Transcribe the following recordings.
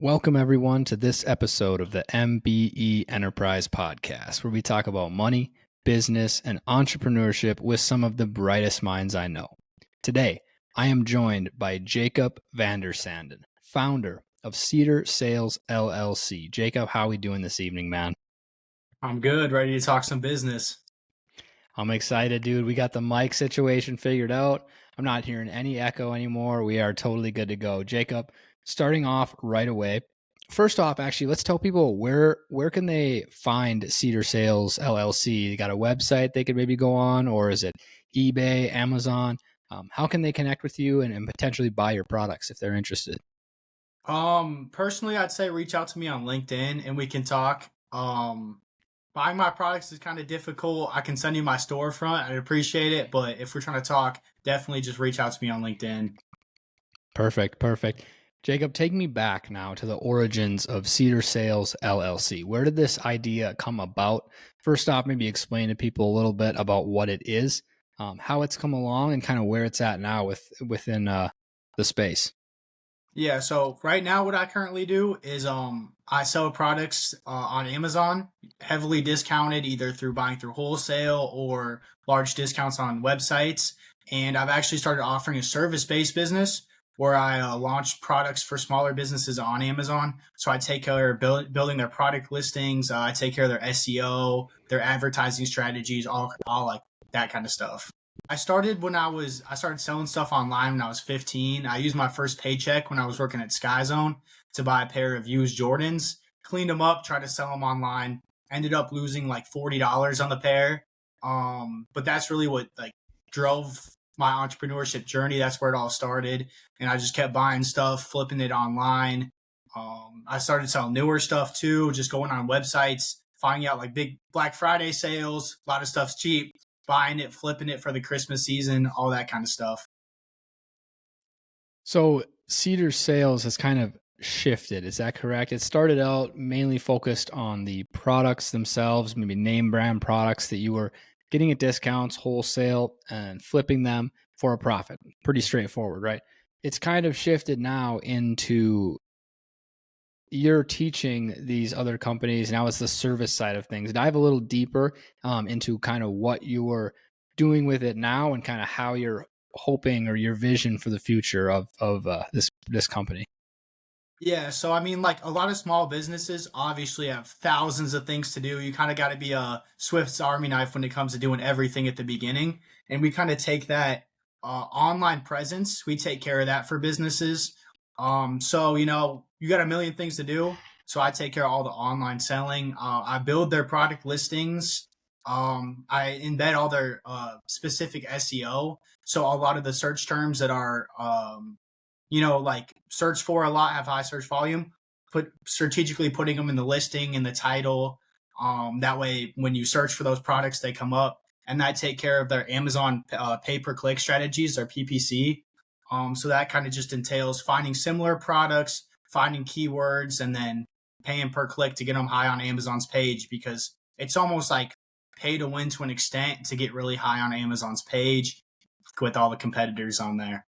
Welcome, everyone, to this episode of the MBE Enterprise Podcast, where we talk about money, business, and entrepreneurship with some of the brightest minds I know. Today, I am joined by Jacob Vander Sanden, founder of Cedar Sales, LLC. Jacob, how are we doing this evening, man? I'm good, ready to talk some business. I'm excited, dude. We got the mic situation figured out. I'm not hearing any echo anymore. We are totally good to go. Jacob, starting off right away. First off, actually, let's tell people where can they find Cedar Sales LLC? You got a website they could maybe go on, or is it eBay, Amazon? How can they connect with you and potentially buy your products if they're interested? Personally, I'd say reach out to me on LinkedIn and we can talk. Buying my products is kind of difficult. I can send you my storefront. I'd appreciate it. But if we're trying to talk, definitely just reach out to me on LinkedIn. Perfect. Jacob, take me back now to the origins of Cedar Sales LLC. Where did this idea come about? First off, maybe explain to people a little bit about what it is, how it's come along, and kind of where it's at now within the space. Yeah, so right now what I currently do is I sell products on Amazon, heavily discounted either through buying through wholesale or large discounts on websites. And I've actually started offering a service-based business where I launch products for smaller businesses on Amazon. So I take care of building their product listings. I take care of their SEO, their advertising strategies, all like that kind of stuff. I started selling stuff online when I was 15. I used my first paycheck when I was working at Sky Zone to buy a pair of used Jordans, cleaned them up, tried to sell them online, ended up losing like $40 on the pair. But that's really what like drove my entrepreneurship journey. That's where it all started. And I just kept buying stuff, flipping it online. I started selling newer stuff too, just going on websites, finding out like big Black Friday sales, a lot of stuff's cheap, buying it, flipping it for the Christmas season, all that kind of stuff. So Cedar Sales has kind of shifted. Is that correct? It started out mainly focused on the products themselves, maybe name brand products that you were getting at discounts, wholesale, and flipping them for a profit. Pretty straightforward, right? It's kind of shifted now into you're teaching these other companies. Now it's the service side of things. Dive a little deeper into kind of what you are doing with it now and kind of how you're hoping or your vision for the future of this company. Yeah, so I mean, like a lot of small businesses obviously have thousands of things to do. You kind of got to be a Swift's Army knife when it comes to doing everything at the beginning. And we kind of take that online presence, we take care of that for businesses. So, you got a million things to do. So I take care of all the online selling. I build their product listings. I embed all their specific SEO. So a lot of the search terms that are like search for a lot, have high search volume, strategically putting them in the listing in the title. That way, when you search for those products, they come up, and I take care of their Amazon pay-per-click strategies, their PPC. So that kind of just entails finding similar products, finding keywords, and then paying per click to get them high on Amazon's page, because it's almost like pay to win to an extent to get really high on Amazon's page with all the competitors on there.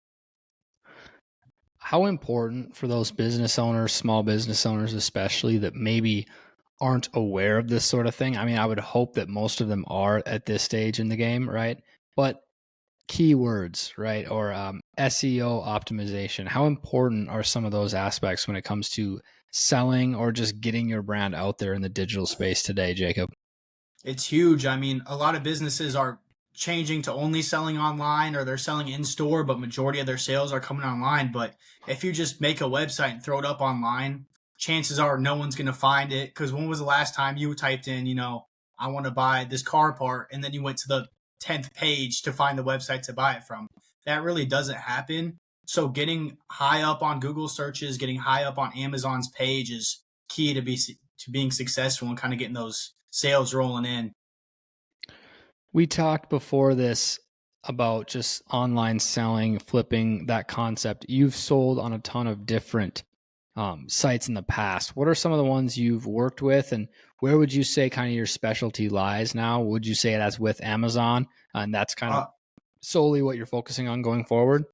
How important for those business owners, small business owners especially, that maybe aren't aware of this sort of thing? I mean, I would hope that most of them are at this stage in the game, right? But keywords, right? Or SEO optimization. How important are some of those aspects when it comes to selling or just getting your brand out there in the digital space today, Jacob? It's huge. I mean, a lot of businesses are changing to only selling online, or they're selling in store, but majority of their sales are coming online. But if you just make a website and throw it up online, chances are no one's going to find it. Because when was the last time you typed in, I want to buy this car part, and then you went to the 10th page to find the website to buy it from? That really doesn't happen. So getting high up on Google searches, getting high up on Amazon's page is key to being successful and kind of getting those sales rolling in. We talked before this about just online selling, flipping that concept. You've sold on a ton of different sites in the past. What are some of the ones you've worked with, and where would you say kind of your specialty lies now? Would you say that's with Amazon, and that's kind of solely what you're focusing on going forward?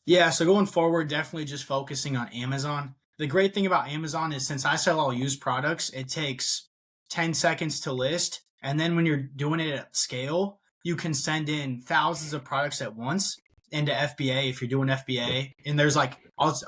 Yeah, so going forward, definitely just focusing on Amazon. The great thing about Amazon is since I sell all used products, it takes 10 seconds to list. And then when you're doing it at scale, you can send in thousands of products at once into FBA if you're doing FBA. And there's like, I'll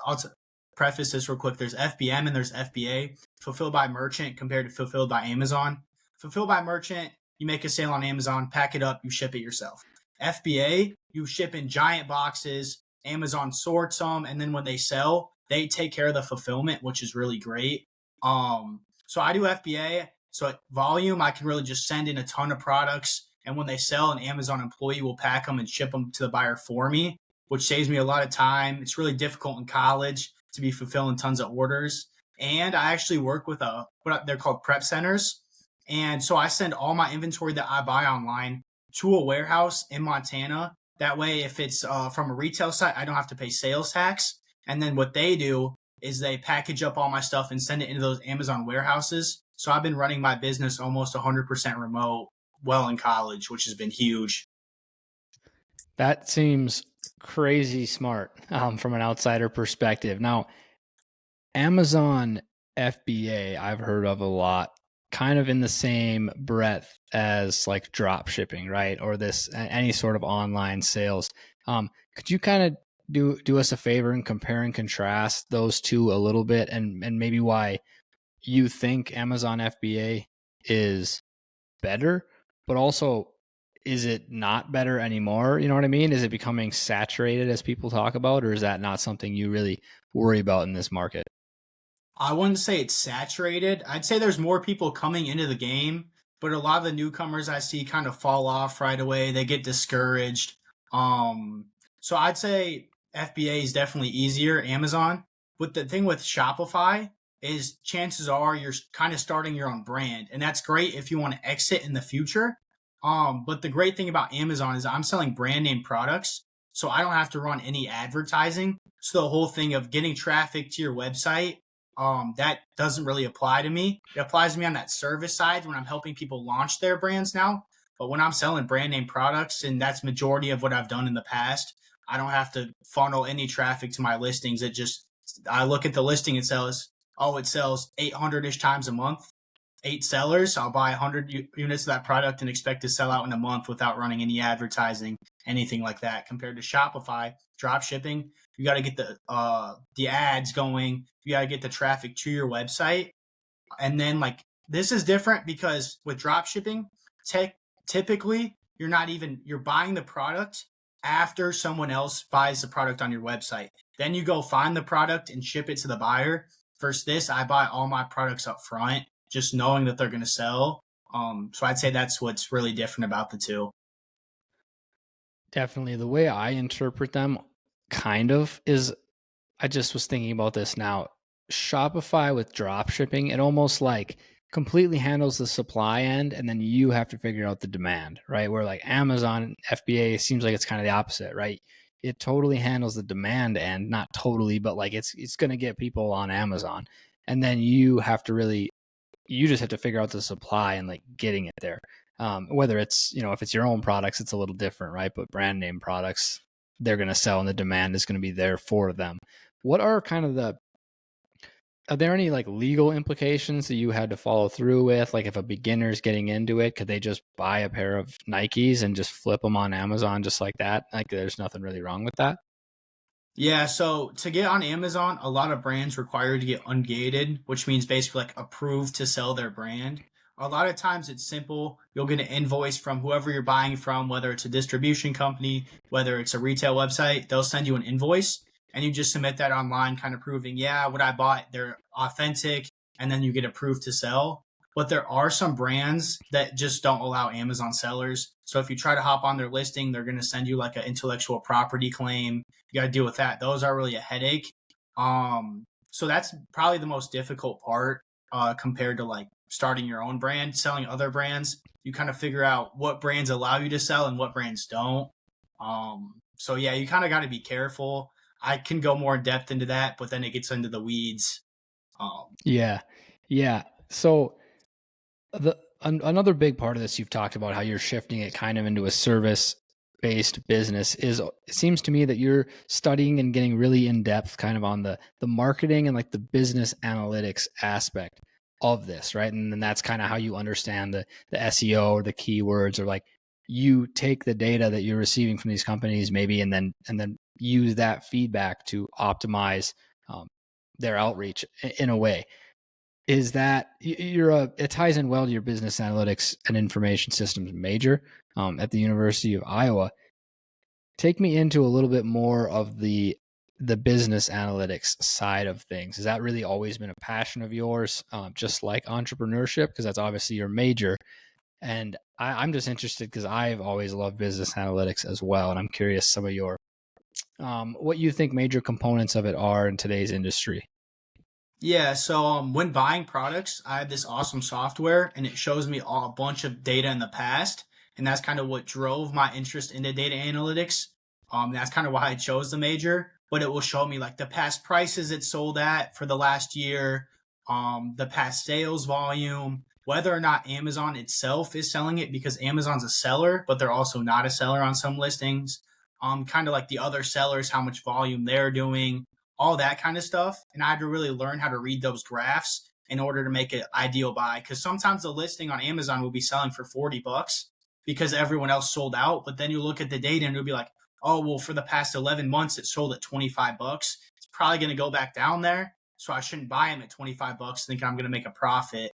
preface this real quick. There's FBM and there's FBA, fulfilled by merchant compared to fulfilled by Amazon. Fulfilled by merchant, you make a sale on Amazon, pack it up, you ship it yourself. FBA, you ship in giant boxes, Amazon sorts them, and then when they sell, they take care of the fulfillment, which is really great. So I do FBA. So at volume, I can really just send in a ton of products, and when they sell, an Amazon employee will pack them and ship them to the buyer for me, which saves me a lot of time. It's really difficult in college to be fulfilling tons of orders. And I actually work with what they're called prep centers. And so I send all my inventory that I buy online to a warehouse in Montana. That way, if it's from a retail site, I don't have to pay sales tax. And then what they do is they package up all my stuff and send it into those Amazon warehouses. So I've been running my business almost 100% remote well in college, which has been huge. That seems crazy smart from an outsider perspective. Now, Amazon FBA, I've heard of a lot, kind of in the same breadth as like drop shipping, right? Or this any sort of online sales. Could you kind of do us a favor and compare and contrast those two a little bit, and maybe why you think Amazon FBA is better, but also is it not better anymore? You know what I mean? Is it becoming saturated as people talk about, or is that not something you really worry about in this market? I wouldn't say it's saturated. I'd say there's more people coming into the game, but a lot of the newcomers I see kind of fall off right away. They get discouraged. So I'd say FBA is definitely easier, Amazon. But the thing with Shopify is chances are you're kind of starting your own brand, and that's great if you want to exit in the future. But the great thing about Amazon is I'm selling brand name products, so I don't have to run any advertising. So the whole thing of getting traffic to your website, that doesn't really apply to me. It applies to me on that service side when I'm helping people launch their brands now. But when I'm selling brand name products, and that's majority of what I've done in the past, I don't have to funnel any traffic to my listings. I look at the listing, it sells, it sells 800-ish times a month. 8 sellers, I'll buy 100 units of that product and expect to sell out in a month without running any advertising, anything like that. Compared to Shopify, drop shipping, you got to get the ads going. You got to get the traffic to your website. And then like this is different because with drop shipping, typically you're buying the product after someone else buys the product on your website. Then you go find the product and ship it to the buyer. Versus this, I buy all my products up front, just knowing that they're going to sell. So I'd say that's what's really different about the two. Definitely. The way I interpret them kind of is, I just was thinking about this now. Shopify with drop shipping, it almost like completely handles the supply end, and then you have to figure out the demand, right? Where like Amazon FBA seems like it's kind of the opposite, right? It totally handles the demand end, not totally, but like it's going to get people on Amazon, and then you just have to figure out the supply and like getting it there. Whether it's, if it's your own products, it's a little different, right? But brand name products, they're going to sell and the demand is going to be there for them. What are kind of are there any like legal implications that you had to follow through with? Like if a beginner's getting into it, could they just buy a pair of Nikes and just flip them on Amazon just like that? Like there's nothing really wrong with that? Yeah, so to get on Amazon, a lot of brands require you to get ungated, which means basically like approved to sell their brand. A lot of times it's simple. You'll get an invoice from whoever you're buying from, whether it's a distribution company, whether it's a retail website, they'll send you an invoice and you just submit that online, kind of proving, yeah, what I bought, they're authentic, and then you get approved to sell. But there are some brands that just don't allow Amazon sellers. So if you try to hop on their listing, they're going to send you like an intellectual property claim. You got to deal with that. Those are really a headache. So that's probably the most difficult part compared to like starting your own brand, selling other brands. You kind of figure out what brands allow you to sell and what brands don't. So yeah, you kind of got to be careful. I can go more in depth into that, but then it gets into the weeds. Yeah. Yeah. So another big part of this, you've talked about how you're shifting it kind of into a service based business is, it seems to me that you're studying and getting really in depth kind of on the marketing and like the business analytics aspect of this, right? And then that's kind of how you understand the SEO or the keywords, or like you take the data that you're receiving from these companies maybe and then use that feedback to optimize their outreach in a way. Is that it ties in well to your business analytics and information systems major at the University of Iowa. Take me into a little bit more of the business analytics side of things. Has that really always been a passion of yours, just like entrepreneurship? Because that's obviously your major. And I'm just interested because I've always loved business analytics as well. And I'm curious some of your what you think major components of it are in today's industry. Yeah, so when buying products, I have this awesome software and it shows me a bunch of data in the past. And that's kind of what drove my interest into data analytics. That's kind of why I chose the major, but it will show me like the past prices it sold at for the last year, the past sales volume, whether or not Amazon itself is selling it, because Amazon's a seller, but they're also not a seller on some listings. Kind of like the other sellers, how much volume they're doing, all that kind of stuff. And I had to really learn how to read those graphs in order to make an ideal buy. Because sometimes the listing on Amazon will be selling for $40 because everyone else sold out. But then you look at the data and it'll be like, oh, well, for the past 11 months, it sold at $25. It's probably going to go back down there. So I shouldn't buy them at $25 thinking I'm going to make a profit.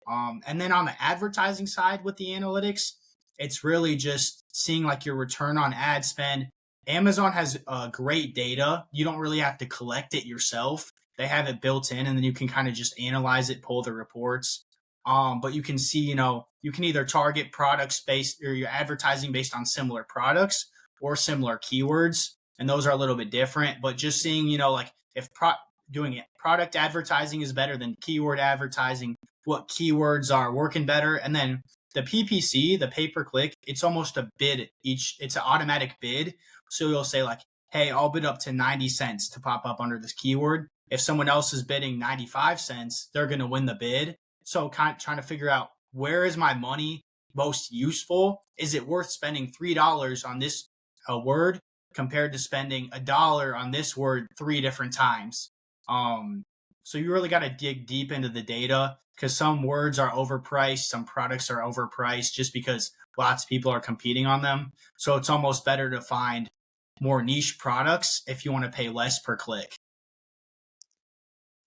And then on the advertising side with the analytics, it's really just seeing like your return on ad spend. Amazon has great data. You don't really have to collect it yourself. They have it built in, and then you can kind of just analyze it, pull the reports. But you can see, you can either target products based or your advertising based on similar products or similar keywords, and those are a little bit different. But just seeing, like if doing it, product advertising is better than keyword advertising, what keywords are working better, and then the PPC, the pay per click, it's almost a bid each. It's an automatic bid. So you'll say like, hey, I'll bid up to 90 cents to pop up under this keyword. If someone else is bidding 95 cents, they're going to win the bid. So kind of trying to figure out, where is my money most useful? Is it worth spending $3 on this word compared to spending $1 on this word 3 different times? So you really got to dig deep into the data, because some words are overpriced, some products are overpriced just because lots of people are competing on them. So it's almost better to find more niche products if you want to pay less per click.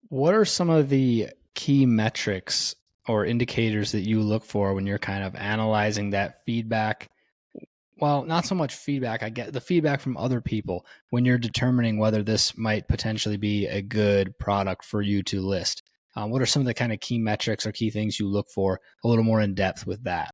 What are some of the key metrics or indicators that you look for when you're kind of analyzing that feedback? Well, not so much feedback. I get the feedback from other people when you're determining whether this might potentially be a good product for you to list. What are some of the kind of key metrics or key things you look for a little more in depth with that?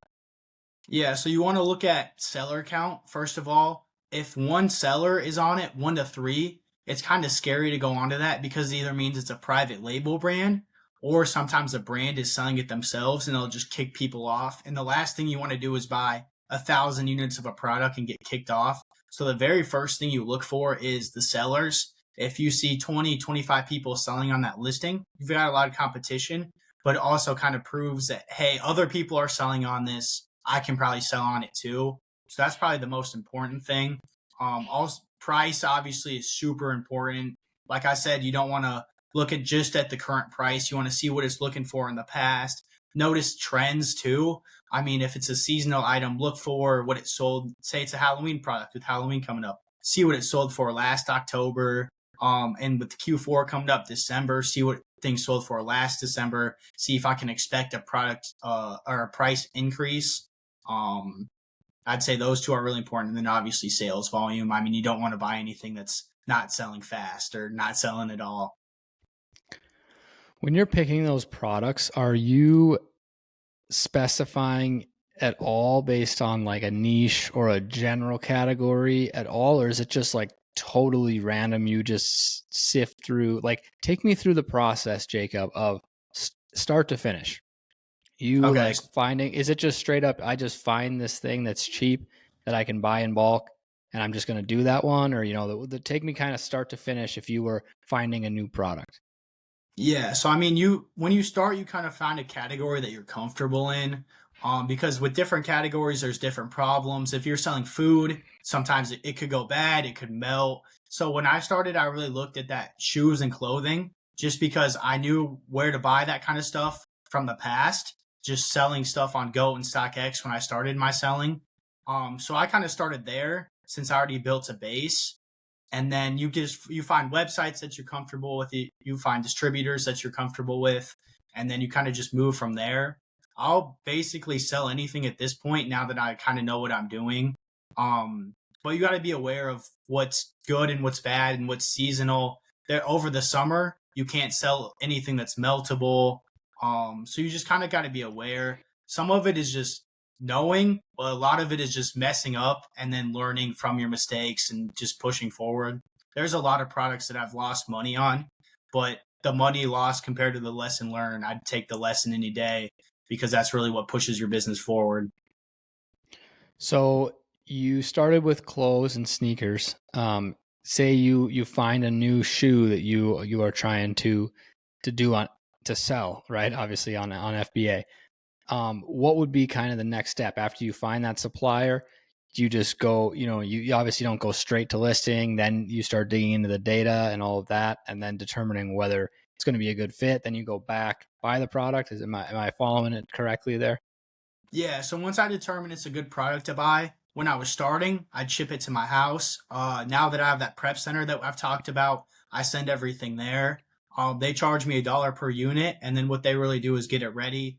Yeah, so you want to look at seller count, first of all. If one seller is on it, 1 to 3, it's kind of scary to go onto that, because it either means it's a private label brand, or sometimes the brand is selling it themselves and they'll just kick people off. And the last thing you want to do is buy 1,000 units of a product and get kicked off. So the very first thing you look for is the sellers. If you see 20, 25 people selling on that listing, you've got a lot of competition, but it also kind of proves that, hey, other people are selling on this. I can probably sell on it too. So that's probably the most important thing. Also, price obviously is super important. Like I said, you don't want to look at just at the current price. You want to see what it's looking for in the past. Notice trends too. I mean, if it's a seasonal item, look for what it sold. Say it's a Halloween product with Halloween coming up. See what it sold for last October. And with Q4 coming up December, see what things sold for last December. See if I can expect a product or a price increase. I'd say those two are really important. And then obviously sales volume. I mean, you don't want to buy anything that's not selling fast or not selling at all. When you're picking those products, are you specifying at all based on like a niche or a general category at all? Or is it just like totally random? You just sift through, like, take me through the process, Jacob, of start to finish. You Okay. like finding, is it just straight up, I just find this thing that's cheap that I can buy in bulk and I'm just going to do that one? Or, take me kind of start to finish if you were finding a new product. Yeah. So, I mean, when you start, you kind of find a category that you're comfortable in. Because with different categories, there's different problems. If you're selling food, sometimes it could go bad, it could melt. So when I started, I really looked at that shoes and clothing just because I knew where to buy that kind of stuff from the past, just selling stuff on Goat and StockX when I started my selling. So I kind of started there since I already built a base. And then you find websites that you're comfortable with, you find distributors that you're comfortable with, and then you kind of just move from there. I'll basically sell anything at this point now that I kind of know what I'm doing. But you got to be aware of what's good and what's bad and what's seasonal. There over the summer, you can't sell anything that's meltable. So you just kind of got to be aware. Some of it is just knowing, but a lot of it is just messing up and then learning from your mistakes and just pushing forward. There's a lot of products that I've lost money on, but the money lost compared to the lesson learned, I'd take the lesson any day because that's really what pushes your business forward. So you started with clothes and sneakers. Say you find a new shoe that you are trying to sell, right? Obviously on FBA. What would be kind of the next step after you find that supplier? Do you just go, you obviously don't go straight to listing, then you start digging into the data and all of that, and then determining whether it's going to be a good fit. Then you go back, buy the product. Am I following it correctly there? Yeah, so once I determined it's a good product to buy, when I was starting, I'd ship it to my house. Now that I have that prep center that I've talked about, I send everything there. They charge me $1 per unit, and then what they really do is get it ready.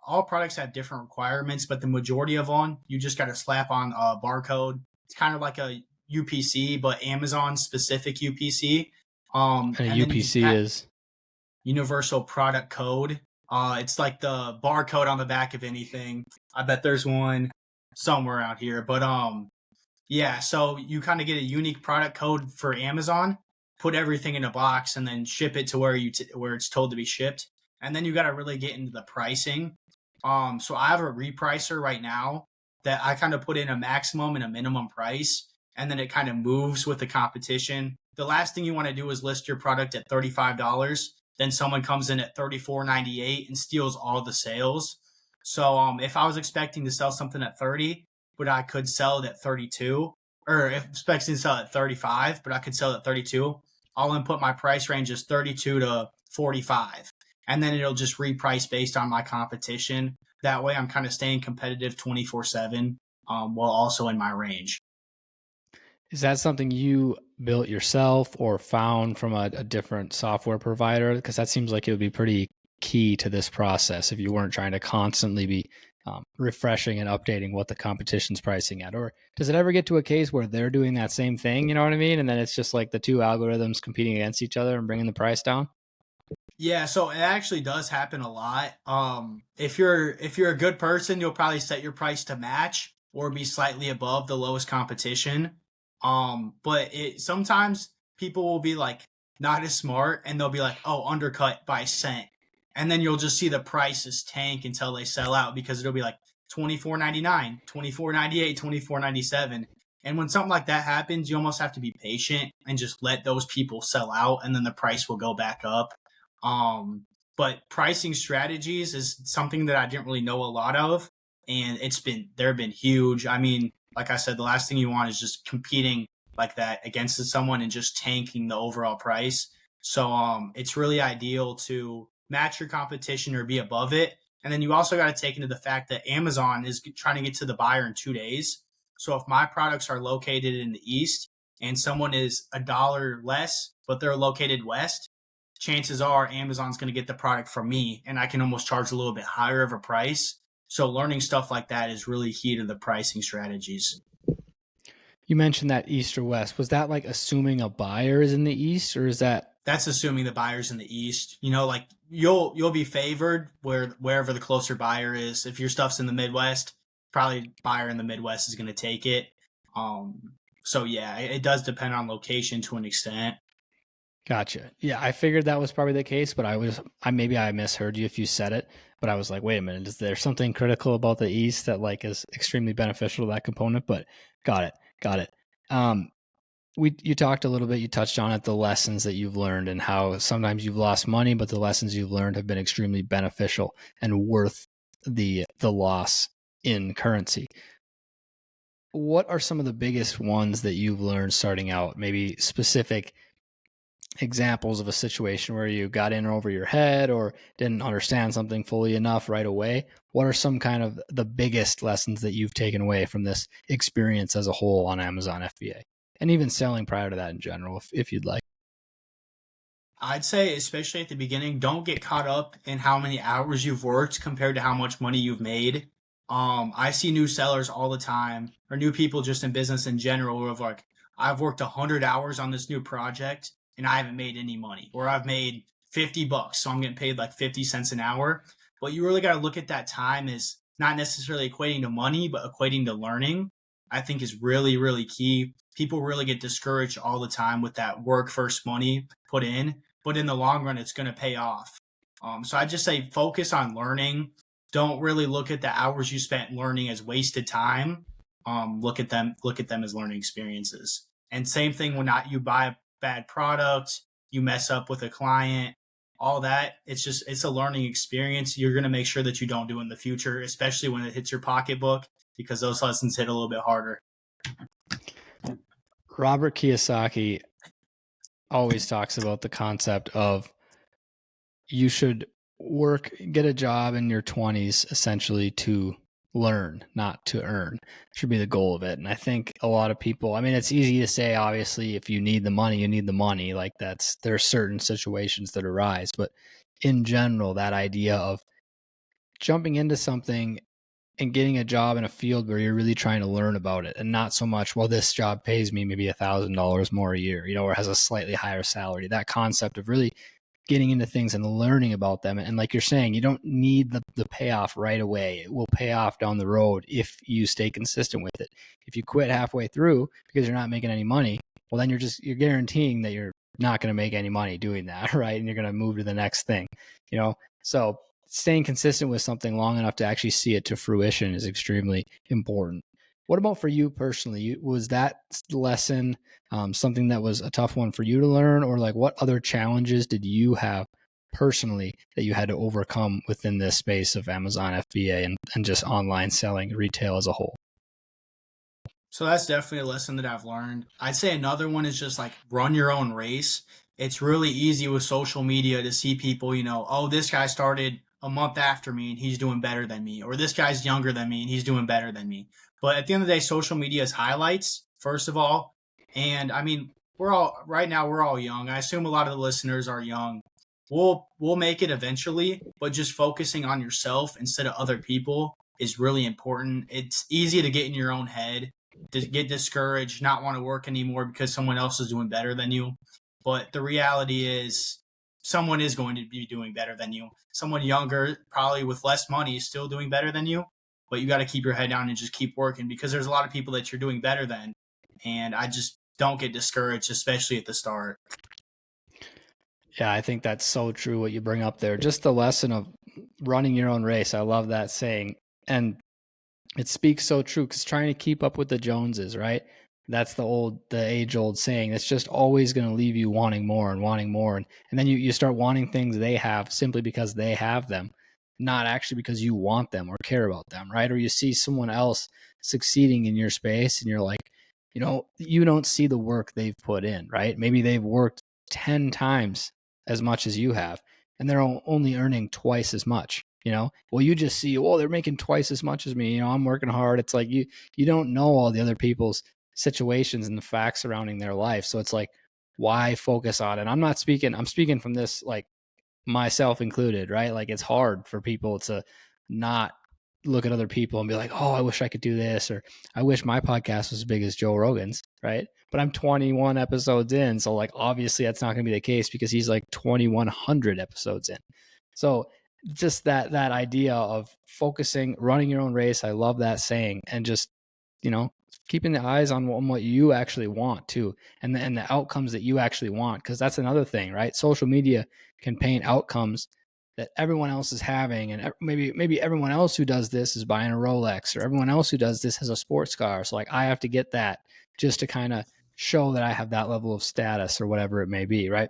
All products have different requirements, but the majority of them, you just got to slap on a barcode. It's kind of like a UPC, but Amazon specific UPC. And a And then you just UPC is universal product code. It's like the barcode on the back of anything. I bet there's one somewhere out here, but yeah. So you kind of get a unique product code for Amazon, put everything in a box, and then ship it to where it's told to be shipped. And then you got to really get into the pricing. So I have a repricer right now that I kind of put in a maximum and a minimum price, and then it kind of moves with the competition. The last thing you want to do is list your product at $35, then someone comes in at $34.98 and steals all the sales. So if I was expecting to sell something at 30, but I could sell it at 32, or if expecting to sell it at 35, but I could sell it at 32, I'll input my price range as 32 to 45. And then it'll just reprice based on my competition. That way I'm kind of staying competitive 24/7 while also in my range. Is that something you built yourself or found from a different software provider? Because that seems like it would be pretty key to this process if you weren't trying to constantly be refreshing and updating what the competition's pricing at. Or does it ever get to a case where they're doing that same thing, you know what I mean? And then it's just like the two algorithms competing against each other and bringing the price down? Yeah, so it actually does happen a lot. If you're a good person, you'll probably set your price to match or be slightly above the lowest competition. But it sometimes people will be like not as smart and they'll be like, oh, undercut by a cent. And then you'll just see the prices tank until they sell out because it'll be like 24.99, 24.98, 24.97. And when something like that happens, you almost have to be patient and just let those people sell out and then the price will go back up. Um, but pricing strategies is something that I didn't really know a lot of, and they've been huge. I mean, like I said, the last thing you want is just competing like that against someone and just tanking the overall price. So it's really ideal to match your competition or be above it. And then you also got to take into the fact that Amazon is trying to get to the buyer in 2 days. So if my products are located in the east and someone is $1 less, but they're located west, chances are Amazon's going to get the product from me and I can almost charge a little bit higher of a price. So learning stuff like that is really key to the pricing strategies. You mentioned that east or west. Was that like assuming a buyer is in the east, or is that That's assuming the buyer's in the east. You know, like you'll be favored wherever the closer buyer is. If your stuff's in the Midwest, probably buyer in the Midwest is going to take it. So yeah, it does depend on location to an extent. Gotcha? Yeah, I figured that was probably the case, but maybe I misheard you if you said it, but I was like, wait a minute, is there something critical about the east that like is extremely beneficial to that component? But got it. Um, you talked a little bit, you touched on it, the lessons that you've learned and how sometimes you've lost money, but the lessons you've learned have been extremely beneficial and worth the loss in currency. What are some of the biggest ones that you've learned starting out? Maybe specific examples of a situation where you got in over your head or didn't understand something fully enough right away. What are some kind of the biggest lessons that you've taken away from this experience as a whole on Amazon FBA, and even selling prior to that in general, if you'd like? I'd say, especially at the beginning, don't get caught up in how many hours you've worked compared to how much money you've made. I see new sellers all the time, or new people just in business in general, who have like, I've worked 100 hours on this new project and I haven't made any money, or I've made $50, so I'm getting paid like 50 cents an hour. But you really got to look at that time as not necessarily equating to money, but equating to learning. I think is really, really key. People really get discouraged all the time with that work first money put in, but in the long run, it's going to pay off. So I just say focus on learning. Don't really look at the hours you spent learning as wasted time. Look at them as learning experiences. And same thing when not you buy a bad product, you mess up with a client, all that. It's a learning experience. You're going to make sure that you don't do in the future, especially when it hits your pocketbook, because those lessons hit a little bit harder. Robert Kiyosaki always talks about the concept of you should get a job in your 20s essentially to learn, not to earn. Should be the goal of it. And I think a lot of people, I mean, it's easy to say, obviously, if you need the money, you need the money. Like there are certain situations that arise. But in general, that idea of jumping into something and getting a job in a field where you're really trying to learn about it, and not so much, well, this job pays me maybe $1,000 more a year, or has a slightly higher salary. That concept of really getting into things and learning about them. And like you're saying, you don't need the payoff right away. It will pay off down the road if you stay consistent with it. If you quit halfway through because you're not making any money, well, then you're guaranteeing that you're not going to make any money doing that, right? And you're going to move to the next thing, So staying consistent with something long enough to actually see it to fruition is extremely important. What about for you personally? Was that lesson something that was a tough one for you to learn, or like what other challenges did you have personally that you had to overcome within this space of Amazon FBA and just online selling, retail as a whole? So that's definitely a lesson that I've learned. I'd say another one is just like run your own race. It's really easy with social media to see people, oh, this guy started a month after me and he's doing better than me, or this guy's younger than me and he's doing better than me. But at the end of the day, social media is highlights, first of all. And I mean, we're all young. I assume a lot of the listeners are young. We'll make it eventually, but just focusing on yourself instead of other people is really important. It's easy to get in your own head, to get discouraged, not want to work anymore because someone else is doing better than you. But the reality is someone is going to be doing better than you. Someone younger, probably with less money, is still doing better than you. But you got to keep your head down and just keep working, because there's a lot of people that you're doing better than. And I just don't get discouraged, especially at the start. Yeah, I think that's so true what you bring up there. Just the lesson of running your own race. I love that saying. And it speaks so true, because trying to keep up with the Joneses, right? That's the age-old saying. It's just always going to leave you wanting more and wanting more. And then you start wanting things they have simply because they have them, not actually because you want them or care about them, right? Or you see someone else succeeding in your space and you're like, you don't see the work they've put in, right? Maybe they've worked 10 times as much as you have, and they're only earning twice as much. Well, you just see, they're making twice as much as me. I'm working hard. It's like you don't know all the other people's situations and the facts surrounding their life. So it's like, why focus on it? I'm speaking from this, like myself included, right? Like it's hard for people to not look at other people and be like, oh, I wish I could do this, or I wish my podcast was as big as Joe Rogan's, right? But I'm 21 episodes in. So like, obviously that's not going to be the case, because he's like 2,100 episodes in. So just that idea of focusing, running your own race. I love that saying. And just, keeping the eyes on what you actually want too, and the outcomes that you actually want. Because that's another thing, right? Social media can paint outcomes that everyone else is having, and maybe everyone else who does this is buying a Rolex, or everyone else who does this has a sports car. So like, I have to get that just to kind of show that I have that level of status or whatever it may be, right?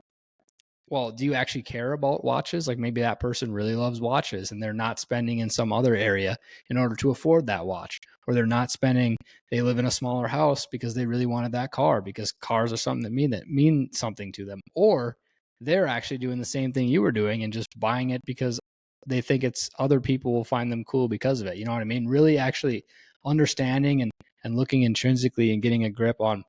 well, do you actually care about watches? Like maybe that person really loves watches and they're not spending in some other area in order to afford that watch, or they're not spending, they live in a smaller house because they really wanted that car, because cars are something that mean something to them, or they're actually doing the same thing you were doing and just buying it because they think it's other people will find them cool because of it. You know what I mean? Really actually understanding and looking intrinsically and getting a grip on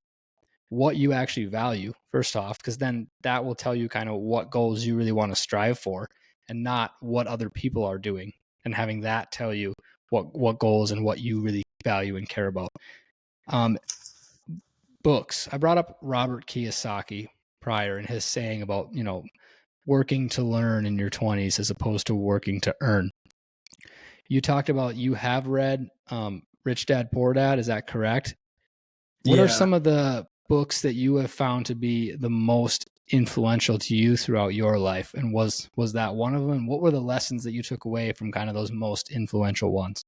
what you actually value first off, because then that will tell you kind of what goals you really want to strive for and not what other people are doing, and having that tell you what goals and what you really value and care about. Books. I brought up Robert Kiyosaki prior and his saying about, working to learn in your 20s as opposed to working to earn. You talked about you have read Rich Dad Poor Dad. Is that correct? What are some of the books that you have found to be the most influential to you throughout your life? And was that one of them? What were the lessons that you took away from kind of those most influential ones?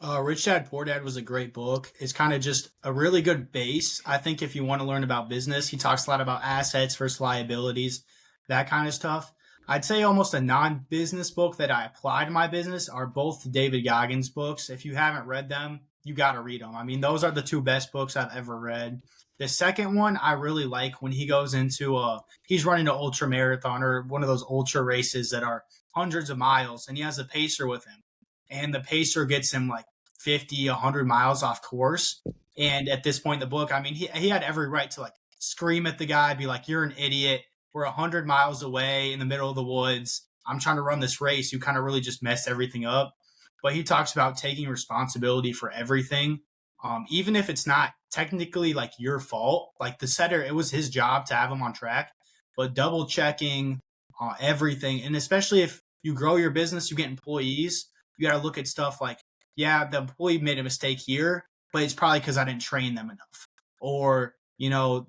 Rich Dad Poor Dad was a great book. It's kind of just a really good base. I think if you want to learn about business, he talks a lot about assets versus liabilities, that kind of stuff. I'd say almost a non-business book that I apply to my business are both David Goggins books. If you haven't read them, you got to read them. I mean, those are the two best books I've ever read. The second one I really like when he goes into he's running an ultra marathon or one of those ultra races that are hundreds of miles, and he has a pacer with him, and the pacer gets him like 50, 100 miles off course. And at this point in the book, I mean, he had every right to like scream at the guy, be like, "You're an idiot. We're 100 miles away in the middle of the woods. I'm trying to run this race. You kind of really just messed everything up." But he talks about taking responsibility for everything, even if it's not technically like your fault. Like the setter, it was his job to have him on track, but double checking everything. And especially if you grow your business, you get employees, you got to look at stuff like, yeah, the employee made a mistake here, but it's probably because I didn't train them enough. Or,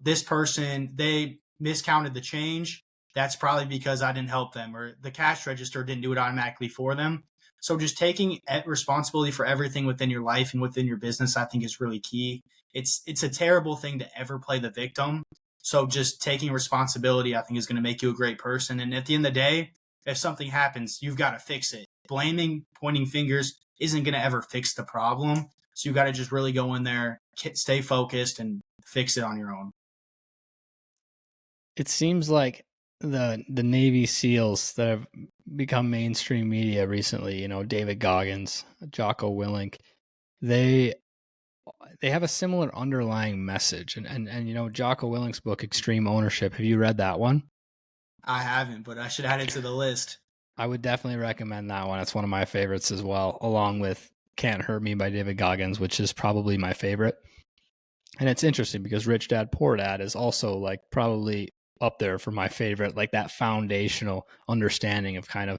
this person, they miscounted the change. That's probably because I didn't help them, or the cash register didn't do it automatically for them. So just taking responsibility for everything within your life and within your business, I think, is really key. It's a terrible thing to ever play the victim. So just taking responsibility, I think, is going to make you a great person. And at the end of the day, if something happens, you've got to fix it. Blaming, pointing fingers isn't going to ever fix the problem. So you got to just really go in there, stay focused, and fix it on your own. It seems like the Navy SEALs that have become mainstream media recently, David Goggins, Jocko Willink, they have a similar underlying message. And Jocko Willink's book, Extreme Ownership, have you read that one? I haven't, but I should add it to the list. I would definitely recommend that one. It's one of my favorites as well, along with Can't Hurt Me by David Goggins, which is probably my favorite. And it's interesting because Rich Dad Poor Dad is also like probably up there for my favorite, like that foundational understanding of kind of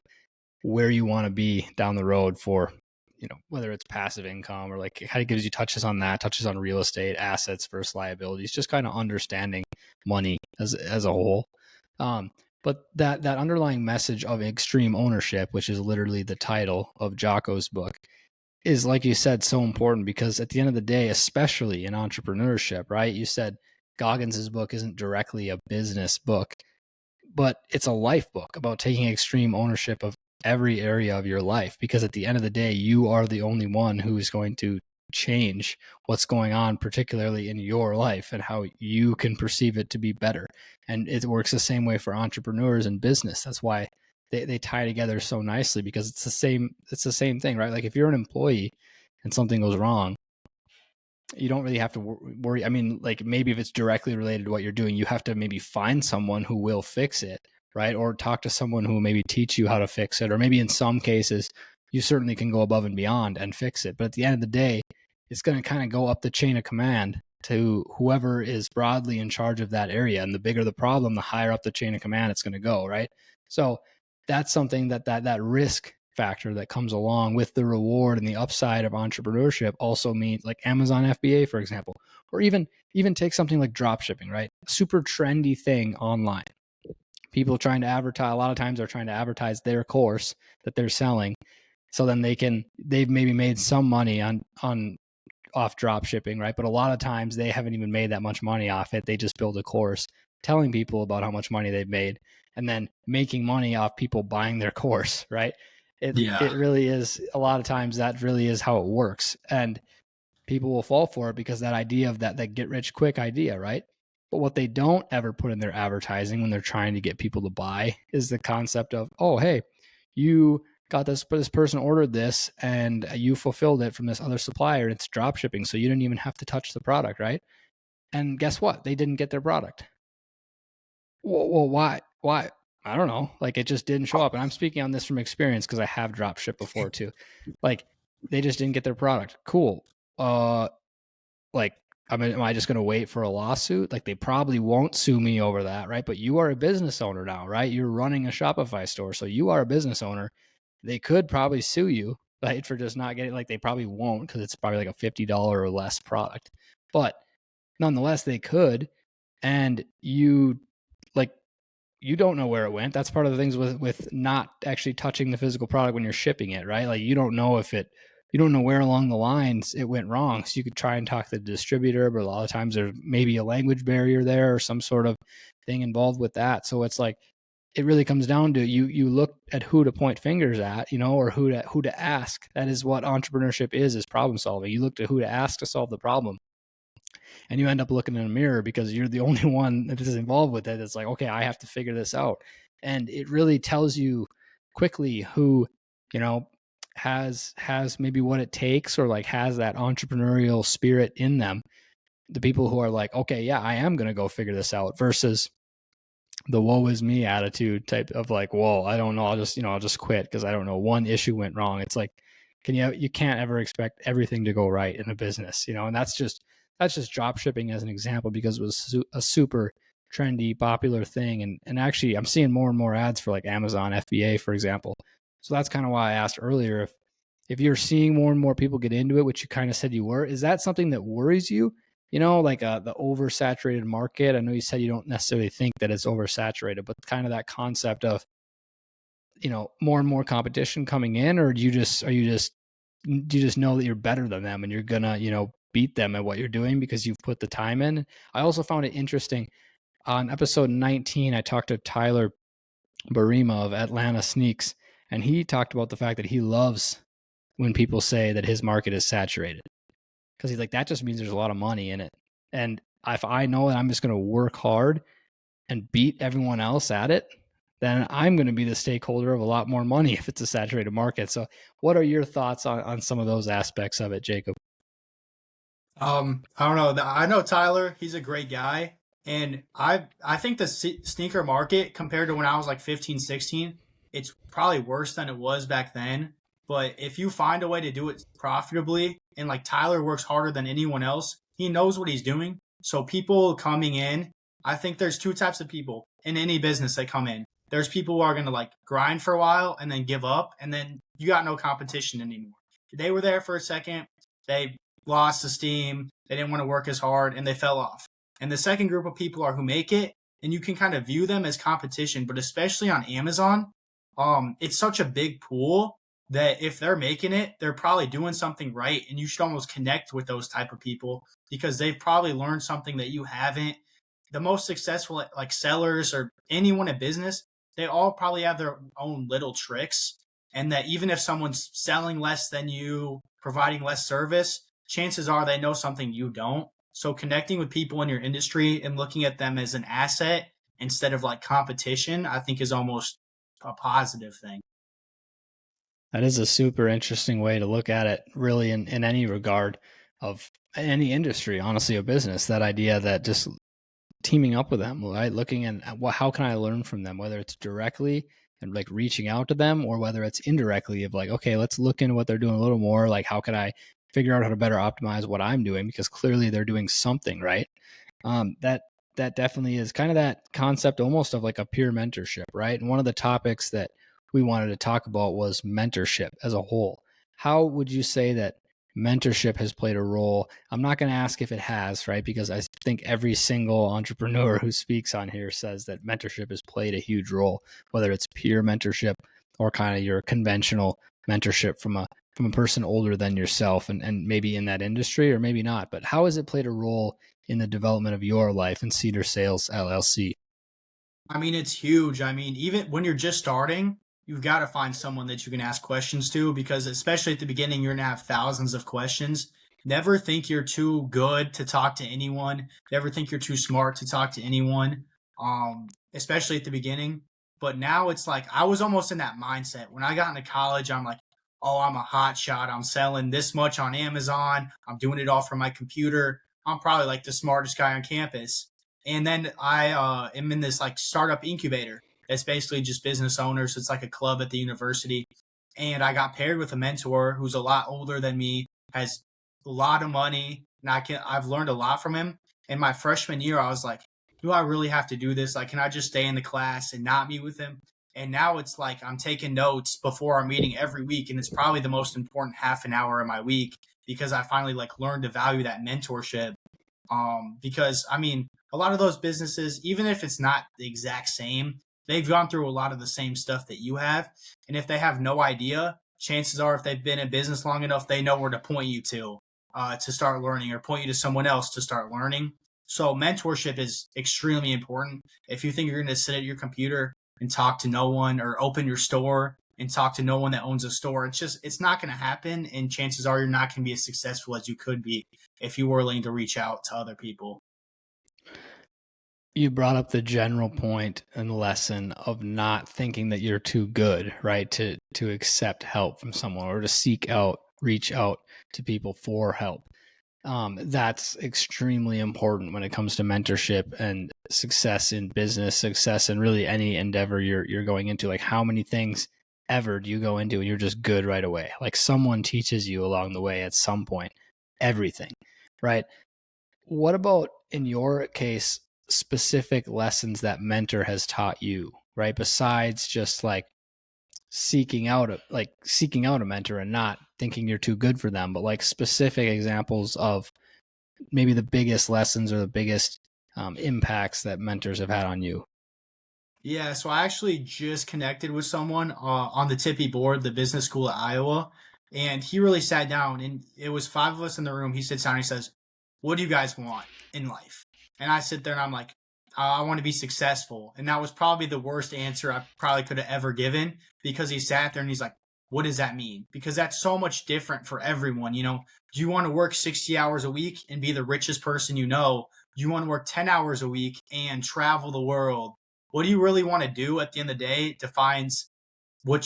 where you want to be down the road for, whether it's passive income or like how it gives you touches on real estate, assets versus liabilities, just kind of understanding money as a whole. But that underlying message of extreme ownership, which is literally the title of Jocko's book, is, like you said, so important because at the end of the day, especially in entrepreneurship, right? You said Goggins's book isn't directly a business book, but it's a life book about taking extreme ownership of every area of your life, because at the end of the day, you are the only one who is going to change what's going on, particularly in your life, and how you can perceive it to be better. And it works the same way for entrepreneurs and business. That's why they tie together so nicely, because it's the same thing, right? Like if you're an employee and something goes wrong, you don't really have to worry. I mean, like maybe if it's directly related to what you're doing, you have to maybe find someone who will fix it, right? Or talk to someone who will maybe teach you how to fix it. Or maybe in some cases, you certainly can go above and beyond and fix it. But at the end of the day, it's going to kind of go up the chain of command to whoever is broadly in charge of that area. And the bigger the problem, the higher up the chain of command it's going to go, right? So that's something that risk factor that comes along with the reward and the upside of entrepreneurship also means, like Amazon FBA, for example, or even take something like drop shipping, right? Super trendy thing online. People trying to advertise, a lot of times they're trying to advertise their course that they're selling. So then they've maybe made some money on off drop shipping, right? But a lot of times they haven't even made that much money off it. They just build a course telling people about how much money they've made. and then making money off people buying their course, right? Yeah. It really is, a lot of times that really is how it works. And people will fall for it because that idea of that get rich quick idea, right? But what they don't ever put in their advertising when they're trying to get people to buy is the concept of, oh, hey, you got this person ordered this and you fulfilled it from this other supplier. It's drop shipping, so you didn't even have to touch the product, right? And guess what? They didn't get their product. Well, why? Why? I don't know. Like, it just didn't show up. And I'm speaking on this from experience because I have drop shipped before too. Like, they just didn't get their product. Cool. Like, am I just going to wait for a lawsuit? Like, they probably won't sue me over that, right? But you are a business owner now, right? You're running a Shopify store, so you are a business owner. They could probably sue you, right, for just not getting, like, they probably won't because it's probably like a $50 or less product. But nonetheless, they could. And you, like, you don't know where it went. That's part of the things with not actually touching the physical product when you're shipping it, right? Like, you don't know you don't know where along the lines it went wrong. So you could try and talk to the distributor, but a lot of times there's maybe a language barrier there or some sort of thing involved with that. So it's like, it really comes down to you look at who to point fingers at, or who to ask. That is what entrepreneurship is problem solving. You look to who to ask to solve the problem. And you end up looking in a mirror because you're the only one that is involved with it. It's like, okay, I have to figure this out. And it really tells you quickly who, has maybe what it takes, or like has that entrepreneurial spirit in them. The people who are like, okay, yeah, I am going to go figure this out, versus the woe is me attitude type of like, whoa, I don't know. I'll just quit because I don't know. One issue went wrong. It's like, you can't ever expect everything to go right in a business, and that's just drop shipping as an example, because it was a super trendy, popular thing. And actually I'm seeing more and more ads for like Amazon FBA, for example. So that's kind of why I asked earlier, if you're seeing more and more people get into it, which you kind of said you were, is that something that worries you? Like the oversaturated market. I know you said you don't necessarily think that it's oversaturated, but kind of that concept of, more and more competition coming in, or do you just know that you're better than them and you're gonna, beat them at what you're doing because you've put the time in? I also found it interesting. On episode 19, I talked to Tyler Barima of Atlanta Sneaks, and he talked about the fact that he loves when people say that his market is saturated, because he's like, that just means there's a lot of money in it. And if I know that I'm just going to work hard and beat everyone else at it, then I'm going to be the stakeholder of a lot more money if it's a saturated market. So what are your thoughts on some of those aspects of it, Jacob? I don't know. I know Tyler. He's a great guy. And I think the sneaker market, compared to when I was like 15, 16, it's probably worse than it was back then. But if you find a way to do it profitably, and like Tyler works harder than anyone else, he knows what he's doing. So people coming in, I think there's two types of people in any business that come in. There's people who are going to like grind for a while and then give up, and then you got no competition anymore. They were there for a second. They lost the steam. They didn't want to work as hard, and they fell off. And the second group of people are who make it, and you can kind of view them as competition. But especially on Amazon, it's such a big pool that if they're making it, they're probably doing something right, and you should almost connect with those type of people because they've probably learned something that you haven't. The most successful like sellers or anyone in business, they all probably have their own little tricks, and that even if someone's selling less than you, providing less service, chances are they know something you don't. So connecting with people in your industry and looking at them as an asset instead of like competition, I think is almost a positive thing. That is a super interesting way to look at it, really, in any regard of any industry, honestly, a business. That idea that just teaming up with them, right? Looking at how can I learn from them, whether it's directly and like reaching out to them, or whether it's indirectly of like, okay, let's look into what they're doing a little more. Like, how can I figure out how to better optimize what I'm doing? Because clearly they're doing something right. That definitely is kind of that concept almost of like a peer mentorship, right? And one of the topics that we wanted to talk about was mentorship as a whole. How would you say that mentorship has played a role? I'm not going to ask if it has, right? Because I think every single entrepreneur who speaks on here says that mentorship has played a huge role, whether it's peer mentorship or kind of your conventional mentorship from a person older than yourself and maybe in that industry or maybe not. But how has it played a role in the development of your life in Cedar Sales LLC? I mean, it's huge. I mean, even when you're just starting, you've got to find someone that you can ask questions to, because especially at the beginning, you're going to have thousands of questions. Never think you're too good to talk to anyone. Never think you're too smart to talk to anyone, especially at the beginning. But now it's like I was almost in that mindset. When I got into college, I'm like, oh, I'm a hot shot. I'm selling this much on Amazon. I'm doing it all from my computer. I'm probably like the smartest guy on campus. And then I am in this like startup incubator. It's basically just business owners. It's like a club at the university. And I got paired with a mentor who's a lot older than me, has a lot of money, and I've learned a lot from him. In my freshman year, I was like, do I really have to do this? Like, can I just stay in the class and not meet with him? And now it's like I'm taking notes before our meeting every week, and it's probably the most important half an hour of my week because I finally like learned to value that mentorship. Because I mean, a lot of those businesses, even if it's not the exact same, they've gone through a lot of the same stuff that you have. And if they have no idea, chances are if they've been in business long enough, they know where to point you to start learning, or point you to someone else to start learning. So mentorship is extremely important. If you think you're going to sit at your computer and talk to no one, or open your store and talk to no one that owns a store, it's not going to happen. And chances are you're not going to be as successful as you could be if you were willing to reach out to other people. You brought up the general point and lesson of not thinking that you're too good, right? To accept help from someone, or to reach out to people for help. That's extremely important when it comes to mentorship and success in business, success in really any endeavor you're going into. Like, how many things ever do you go into and you're just good right away? Like, someone teaches you along the way at some point, everything, right? What about in your case, specific lessons that mentor has taught you, right? Besides just like seeking out a mentor and not thinking you're too good for them, but like specific examples of maybe the biggest lessons or the biggest impacts that mentors have had on you. Yeah, so I actually just connected with someone on the Tippy board, the business school at Iowa, and he really sat down, and it was five of us in the room. He sits down, and he says, "What do you guys want in life?" And I sit there and I'm like, "I want to be successful." And that was probably the worst answer I probably could have ever given, because he sat there and he's like, "What does that mean?" Because that's so much different for everyone. Do you want to work 60 hours a week and be the richest person you know? Do you want to work 10 hours a week and travel the world? What do you really want to do at the end of the day defines what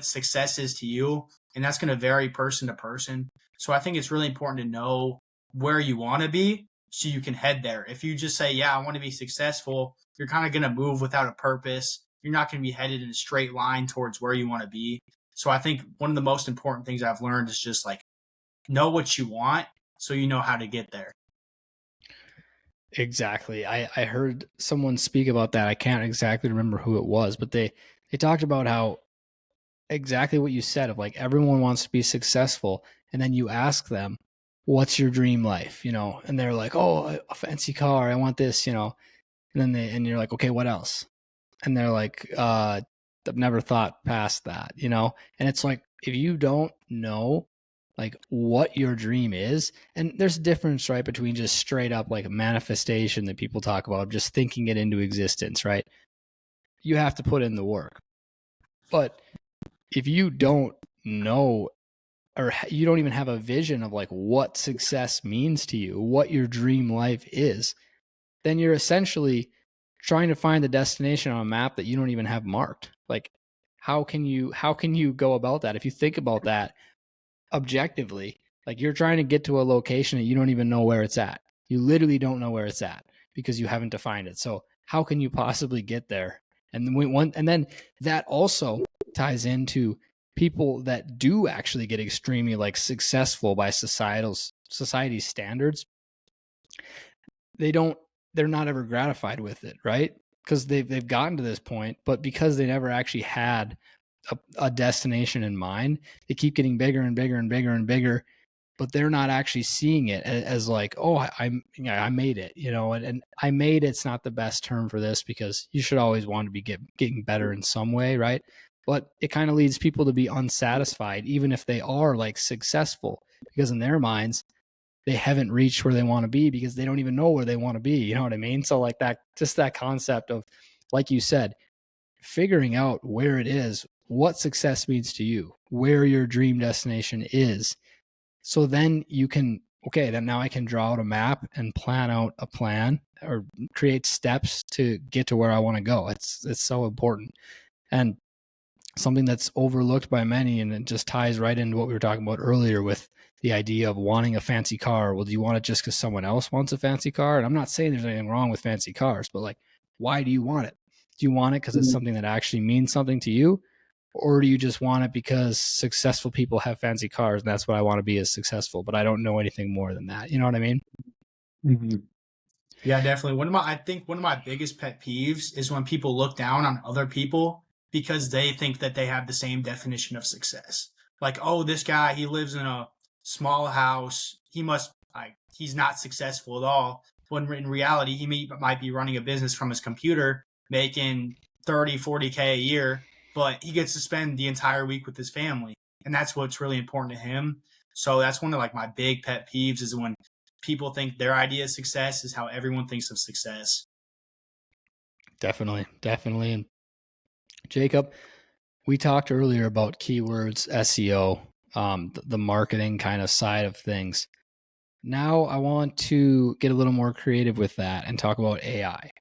success is to you. And that's going to vary person to person. So I think it's really important to know where you want to be so you can head there. If you just say, yeah, I want to be successful, you're kind of going to move without a purpose. You're not going to be headed in a straight line towards where you want to be. So I think one of the most important things I've learned is just like know what you want so you know how to get there. Exactly. I heard someone speak about that. I can't exactly remember who it was, but they talked about how exactly what you said, of like everyone wants to be successful, and then you ask them, what's your dream life, and they're like, oh, a fancy car, I want this, and you're like, okay, what else? And they're like, I've never thought past that, and it's like, if you don't know like what your dream is, and there's a difference, right, between just straight up like manifestation that people talk about, just thinking it into existence, right? You have to put in the work. But if you don't know, or you don't even have a vision of like what success means to you, what your dream life is, then you're essentially trying to find the destination on a map that you don't even have marked. Like, how can you go about that? If you think about that objectively, like, you're trying to get to a location that you don't even know where it's at. You literally don't know where it's at because you haven't defined it. So how can you possibly get there? And then that also ties into people that do actually get extremely like successful by society's standards. They're not ever gratified with it, right? Because they've gotten to this point, but because they never actually had a destination in mind, they keep getting bigger and bigger and bigger and bigger, but they're not actually seeing it as like, oh, I made it, and I made it's not the best term for this, because you should always want to be getting better in some way, right? But it kind of leads people to be unsatisfied, even if they are like successful, because in their minds, they haven't reached where they want to be because they don't even know where they want to be. You know what I mean? So like that, just that concept of like you said, figuring out where it is, what success means to you, where your dream destination is. So then you can, okay, then now I can draw out a map and plan out a plan or create steps to get to where I want to go. It's so important. And something that's overlooked by many, and it just ties right into what we were talking about earlier with the idea of wanting a fancy car. Well, do you want it just because someone else wants a fancy car? And I'm not saying there's anything wrong with fancy cars, but like, why do you want it? Do you want it because it's something that actually means something to you? Or do you just want it because successful people have fancy cars and that's what I want to be as successful, but I don't know anything more than that. You know what I mean? Mm-hmm. Yeah, definitely. I think one of my biggest pet peeves is when people look down on other people because they think that they have the same definition of success. Like, oh, this guy, he lives in a small house. He's not successful at all. When in reality, might be running a business from his computer, making 30, 40K a year, but he gets to spend the entire week with his family. And that's what's really important to him. So that's one of like my big pet peeves is when people think their idea of success is how everyone thinks of success. Definitely. And Jacob, we talked earlier about keywords, SEO, the marketing kind of side of things. Now I want to get a little more creative with that and talk about AI.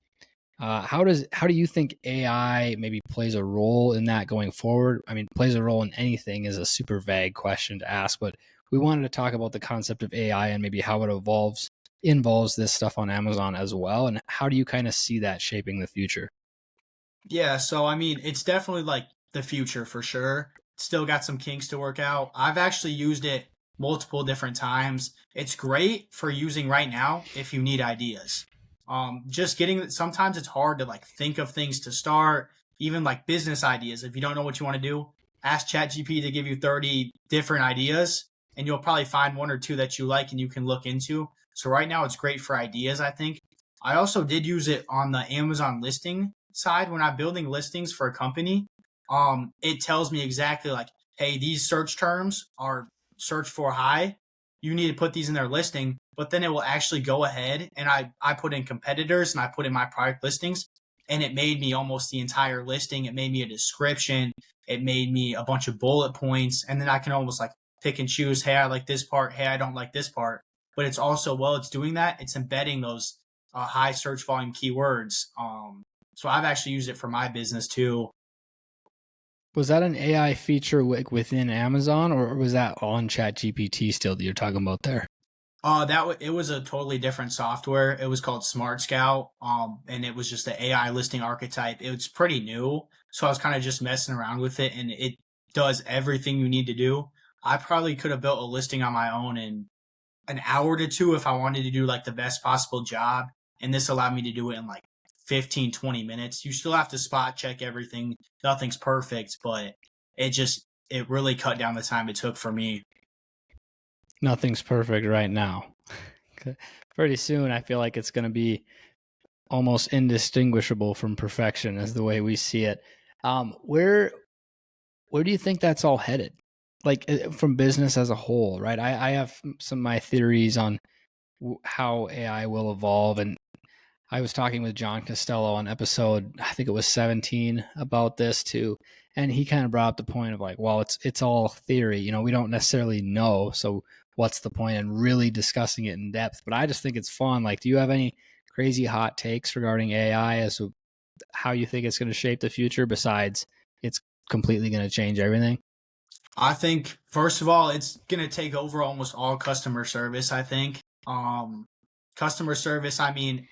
How do you think AI maybe plays a role in that going forward? I mean, plays a role in anything is a super vague question to ask, but we wanted to talk about the concept of AI and maybe how it involves this stuff on Amazon as well. And how do you kind of see that shaping the future? Yeah, so I mean, it's definitely like the future for sure. Still got some kinks to work out. I've actually used it multiple different times. It's great for using right now if you need ideas. Just getting sometimes it's hard to like think of things to start, even like business ideas. If you don't know what you want to do, ask ChatGPT to give you 30 different ideas, and you'll probably find one or two that you like and you can look into. So right now it's great for ideas, I think. I also did use it on the Amazon listing side when I'm building listings for a company. It tells me exactly like, hey, these search terms are search for high. You need to put these in their listing, but then it will actually go ahead and I put in competitors and I put in my product listings, and it made me almost the entire listing. It made me a description. It made me a bunch of bullet points, and then I can almost like pick and choose. Hey, I like this part. Hey, I don't like this part. But it's also while it's doing that, it's embedding those high search volume keywords. So I've actually used it for my business too. Was that an AI feature within Amazon, or was that on ChatGPT still that you're talking about there? It was a totally different software. It was called Smart Scout. And it was just the AI listing archetype. It was pretty new, so I was kind of just messing around with it, and it does everything you need to do. I probably could have built a listing on my own in an hour to two if I wanted to do like the best possible job. And this allowed me to do it in like 15, 20 minutes. You still have to spot check everything. Nothing's perfect, but it really cut down the time it took for me. Nothing's perfect right now. Pretty soon, I feel like it's going to be almost indistinguishable from perfection as the way we see it. Where do you think that's all headed? Like from business as a whole, right? I have some of my theories on how AI will evolve, and I was talking with John Costello on episode, I think it was 17, about this too, and he kind of brought up the point of like, well, it's all theory, you know, we don't necessarily know, so what's the point in really discussing it in depth? But I just think it's fun. Like, do you have any crazy hot takes regarding AI as to how you think it's going to shape the future? Besides, it's completely going to change everything. I think first of all, it's gonna take over almost all customer service. I think customer service. I mean,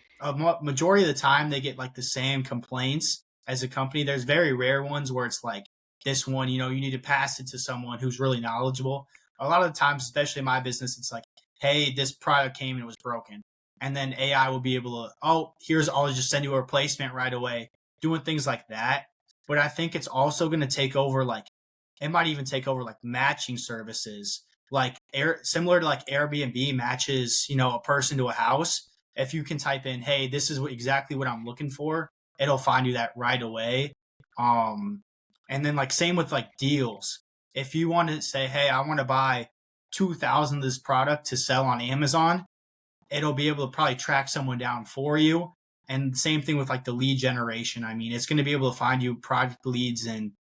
majority of the time they get like the same complaints as a company. There's very rare ones where it's like this one. You know, you need to pass it to someone who's really knowledgeable. A lot of the times, especially in my business, it's like, hey, this product came and it was broken, and then AI will be able to, oh, I'll just send you a replacement right away, doing things like that. But I think it's also going to take over like it might even take over like matching services, like similar to like Airbnb matches, you know, a person to a house. If you can type in, "Hey, this is exactly what I'm looking for," it'll find you that right away. Um, and then like same with like deals. If you want to say, "Hey, I want to buy 2,000 of this product to sell on Amazon," it'll be able to probably track someone down for you. And same thing with like the lead generation. I mean, it's going to be able to find you product leads and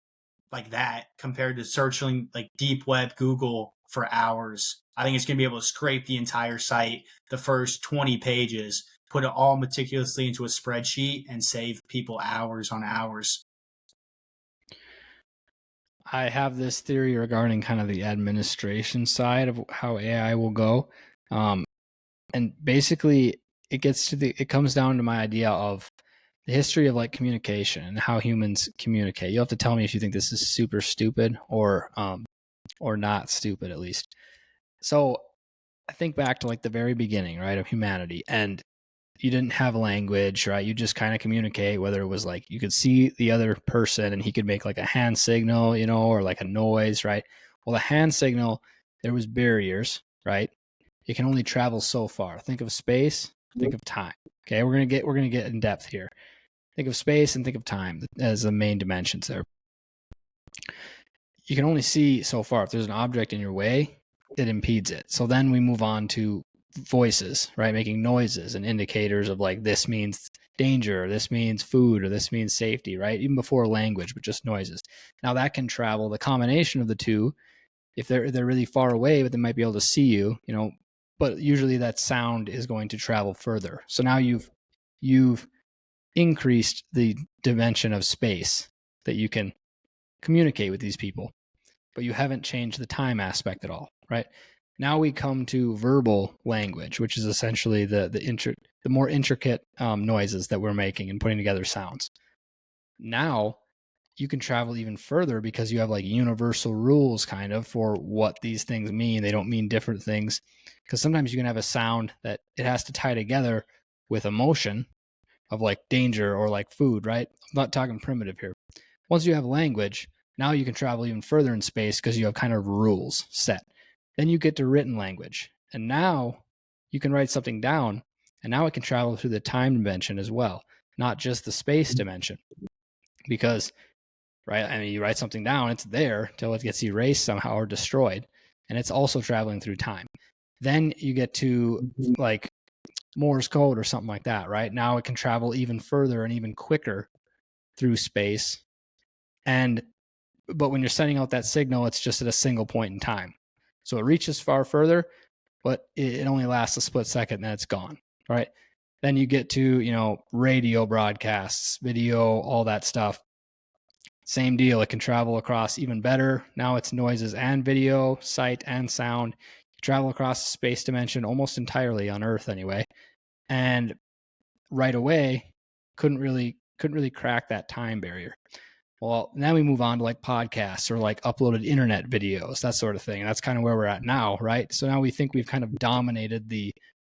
like that compared to searching like deep web Google for hours. I think it's going to be able to scrape the entire site, the first 20 pages, put it all meticulously into a spreadsheet and save people hours on hours. I have this theory regarding kind of the administration side of how AI will go. And basically it comes down to my idea of the history of like communication and how humans communicate. You'll have to tell me if you think this is super stupid or not stupid at least. So I think back to like the very beginning, right, of humanity, and you didn't have language, right? You just kind of communicate, whether it was like you could see the other person and he could make like a hand signal, or like a noise, right? Well, the hand signal, there was barriers, right? It can only travel so far. Think of space, think of time. Okay, we're gonna get in depth here. Think of space and think of time as the main dimensions there. You can only see so far. If there's an object in your way, it impedes it. So then we move on to voices, right? Making noises and indicators of like, this means danger, or this means food, or this means safety, right? Even before language, but just noises. Now that can travel. The combination of the two, if they're really far away, but they might be able to see you, but usually that sound is going to travel further. So now you've increased the dimension of space that you can communicate with these people, but you haven't changed the time aspect at all, right? Now we come to verbal language, which is essentially the more intricate noises that we're making and putting together sounds. Now you can travel even further because you have like universal rules kind of for what these things mean. They don't mean different things, because sometimes you can have a sound that it has to tie together with emotion of like danger or like food, right? I'm not talking primitive here. Once you have language, now you can travel even further in space because you have kind of rules set. Then you get to written language. And now you can write something down, and now it can travel through the time dimension as well, not just the space dimension. Because, right, I mean, you write something down, it's there till it gets erased somehow or destroyed, and it's also traveling through time. Then you get to like Morse code or something like that, right? Now it can travel even further and even quicker through space. But when you're sending out that signal, it's just at a single point in time. So it reaches far further, but it only lasts a split second and then it's gone, right? Then you get to, radio broadcasts, video, all that stuff. Same deal. It can travel across even better. Now it's noises and video, sight and sound. You travel across the space dimension almost entirely on Earth anyway. And right away, couldn't really crack that time barrier. Well, now we move on to like podcasts or like uploaded internet videos, that sort of thing. And that's kind of where we're at now, right? So now we think we've kind of dominated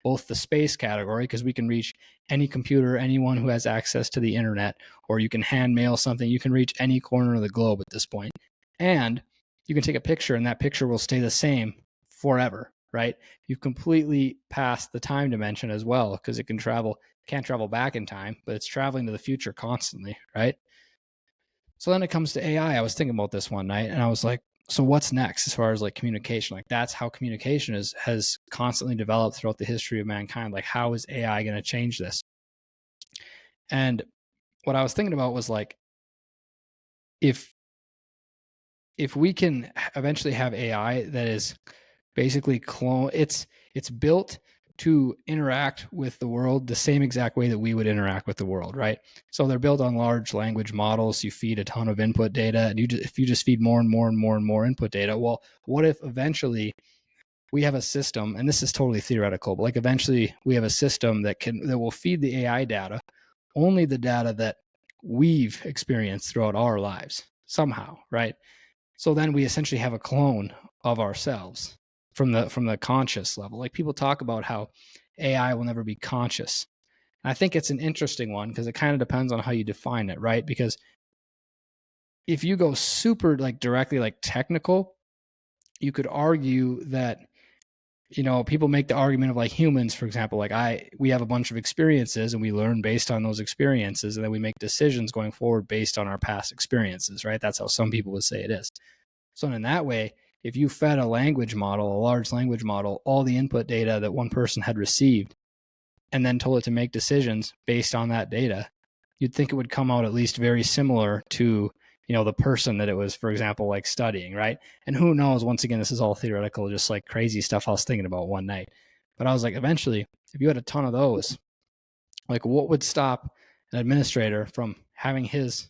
both the space category, because we can reach any computer, anyone who has access to the internet, or you can hand mail something. You can reach any corner of the globe at this point. And you can take a picture and that picture will stay the same forever, right? You've completely passed the time dimension as well, because it can't travel back in time, but it's traveling to the future constantly, right? So then it comes to AI. I was thinking about this one night and I was like, so what's next as far as like communication? Like that's how communication has constantly developed throughout the history of mankind. Like how is AI going to change this? And what I was thinking about was like, if we can eventually have AI that is basically it's built to interact with the world the same exact way that we would interact with the world, right? So they're built on large language models. You feed a ton of input data, and if you just feed more and more and more and more input data, well, what if eventually we have a system, and this is totally theoretical, but like eventually we have a system that will feed the AI data, only the data that we've experienced throughout our lives somehow, right? So then we essentially have a clone of ourselves from the conscious level. Like people talk about how AI will never be conscious. And I think it's an interesting one because it kind of depends on how you define it, right? Because if you go super like directly like technical, you could argue that people make the argument of like humans, for example, like we have a bunch of experiences and we learn based on those experiences, and then we make decisions going forward based on our past experiences, right? That's how some people would say it is. So in that way, if you fed a large language model, all the input data that one person had received, and then told it to make decisions based on that data, you'd think it would come out at least very similar to, the person that it was, for example, like studying, right? And who knows, once again, this is all theoretical, just like crazy stuff I was thinking about one night. But I was like, eventually, if you had a ton of those, like what would stop an administrator from having his